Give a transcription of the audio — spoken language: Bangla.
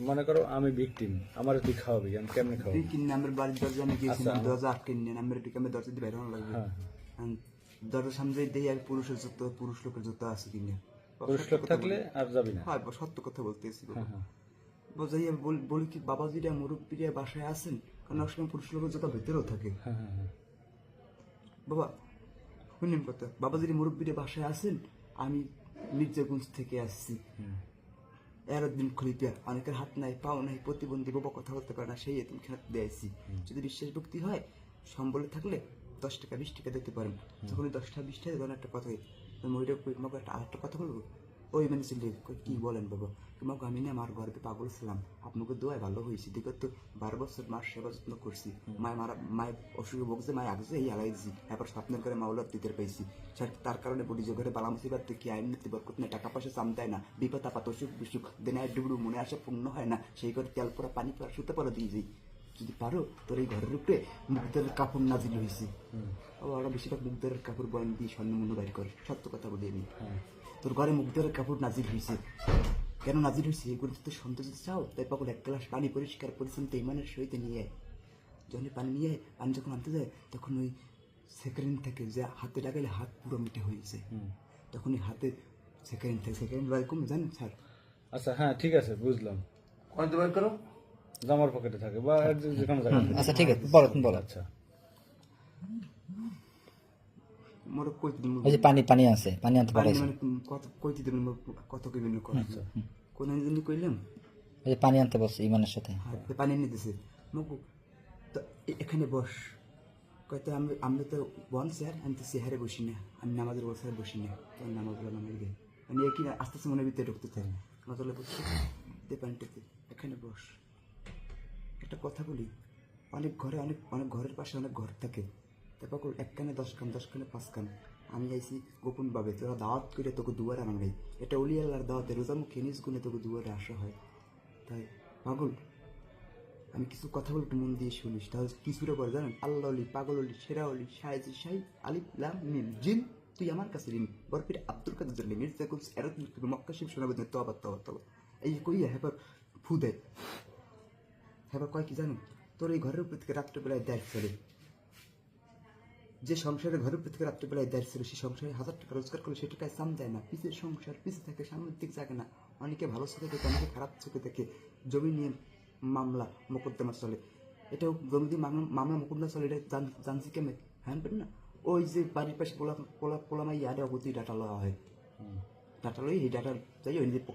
মনে করো আমি ভিকটিম, আমার তুই খাওয়াবি, আমি কেমনে খাওয়াবি? তুই কিনে আমার বাড়ির দরজা আমি গিয়েছিলাম, দরজা আটকে নিয়ে আমার এদিকে আমি দরজা দিয়ে বের হওয়া লাগবে। হ্যাঁ, দরজার সামনে দিয়ে আর পুরুষের জুতো, পুরুষ লোকের জুতো আছে কিনে। পুরুষ লোক থাকলে আর যাবি না। হ্যাঁ সত্য কথা বলতেছি বাবা। হ্যাঁ, হ্যাঁ, বোঝাইয়া বলি কি বাবাজিরা মুরব্বীরা বাসায় আছেন, কারণ অনেক সময় পুরুষ লোকের জুতো ভেতরেও থাকে। হ্যাঁ, হ্যাঁ, হ্যাঁ, বাবা শুনেন কথা, বাবাজিরা মুরব্বীরা বাসায় আছেন, আমি মির্জাগঞ্জ থেকে আসছি। এরদিন খলিপিয়া, অনেকের হাত নাই পাও নাই, প্রতিবন্ধী, বাবা কথা বলতে পারে না, সেই এতিম খেলা দিয়েছি। যদি বিশ্বাস ভক্তি হয়, সম্বলে থাকলে 10 টাকা 20 টাকা দিতে পারেন। যখন 10 টাকা 20 টাকা ধরেন একটা কথা, মহিলা তোমাকে আরেকটা কথা বলবো, ওই মানে ছিল কি বলেন বাবা, তোমাকে আমি না আমার ঘরে পাগল ছিলাম, আপনাকে দোয়ায় ভালো হয়েছি, বিগত 12 বছর মার সেবা যত্ন করছি, মায়ের অসুখে ভোগছে, মায় আগছে এই হালাই দিছি, এবার স্বপ্নের করে মাওলার দিতে পাইছি, তার কারণে বলি যে ঘরে বালা মুসিবাদ কি আইন নীতি বরকত নেই, টাকা পয়সা চাম দেয় না, বিপদ আপদ অসুখ বিসুখ দেনায় ডুবড়ু মনে আসে পূর্ণ হয় না, সেই ঘরে তেল পরা পানি পরা শুতে পরা দিয়ে যাই, যদি পারো তোর এই ঘরের উপরে মুখদের কাপড় নাজিল হয়েছে, ওরা বেশিরভাগ মুখদের কাপড় বয়ান দিয়ে স্বর্ণ মূল্য বাইর করে, সত্য কথা বলি আমি, তোর ঘরে মুখদের কাপড় নাজিল হয়েছে, কেন নাজিল হয়েছে এগুলো তো সন্তোষ চাও, তাই পাগল 1 গ্লাস পানি পরিষ্কার পরিচ্ছন্ন ইমানের সহিত নিয়ে আয়, যখন পানি নিয়ে পানি যখন আনতে যায় তখন ওই সেকেন্ড থেকে যে হাতে লাগাইলে হাত পুরো মিটে হয়েছে, তখন ওই হাতে সেকেন্ড থেকে সেকেন্ড বার কমে জানেন স্যার। আচ্ছা, হ্যাঁ ঠিক আছে, বুঝলাম। অনেক বের করো। জামার পকেটে থাকে বা যে কোনো জায়গায় থাকে। আচ্ছা ঠিক আছে, বলো তুমি বলো। আচ্ছা, মোর কইতে দিন ওই যে পানি পানি আছে, পানি আনতে পানি পারাইছে, মানে কত কইতে দিন কত কইবেন কোন দিন কইলাম, ওই যে পানি আনতে বসছে ইমানের সাথে। হাতে পানি নিয়ে দিছে মকু, তো এখানে বস, কইতে আমরা তো বন স্যার, আমি তো চেহারে বসি না, আমি নামাজের বসায় বসি না, তোর নামাজ নামাই গে মানে কি আস্তে আস্তে মনের ভিতরে ঢুকতে থাকে, নামাজলে বসে দে পানিটাতে, এখানে বস, একটা কথা বলি, অনেক ঘরে অনেক অনেক ঘরের পাশে অনেক ঘর থাকে, তারপর 1 কানে 10 কান 10 কানে 5 কান, আমি আইছি গোপন ভাবে, তোরা দাওয়াত করে তোকে দুয়ারে আনা নাই, এটা অলি আল্লাহর দাওয়াতে রোজামুখ খেনিস গুনে তোকে দুয়ারে আসা হয়, তাই পাগল আমি কিছু কথা বলে একটু মন দিয়ে শুনিস, তাহলে কিছুটা পরে জানেন, আল্লাহ অলি, পাগল অলি, সেরা অলি, শাহেজি শাহি, আলিফ লাম মিম, জিন তুই আমার কাছে ঋণ, বরফির আব্দুল কাদের জন্য মির্জা কুলস এরত মক্কা শিব শোনাবে তো আবার এই কইয়া হেবার ফু দেয়, হেবার কয় কি জানেন, তোর এই ঘরের উপর থেকে রাত্রেবেলায় দেখ চলে, যে সংসারে ঘরের উপর থেকে রাত্রেবেলায় দেয় ছিল, সেই সংসারে 1000 টাকা রোজগার করলে সে টাকায় সাম যায় না, পিছের সংসার পিছে থাকে, সামনের দিক জাগে না, অনেকে ভালো চোখে দেখে, অনেকে খারাপ চোখে দেখে, জমি নিয়ে মামলা মোকদ্দমা চলে, এটাও জমি দিয়ে মামলা মোকদ্দমা চলে, এটা জানছি কেমন হ্যাঁ না, ওই যে বাড়ির পাশে পোলামাই ইয়ারে অগতি ডাটা লওয়া হয়, ডাটা লই এই ডাটা যাই ওই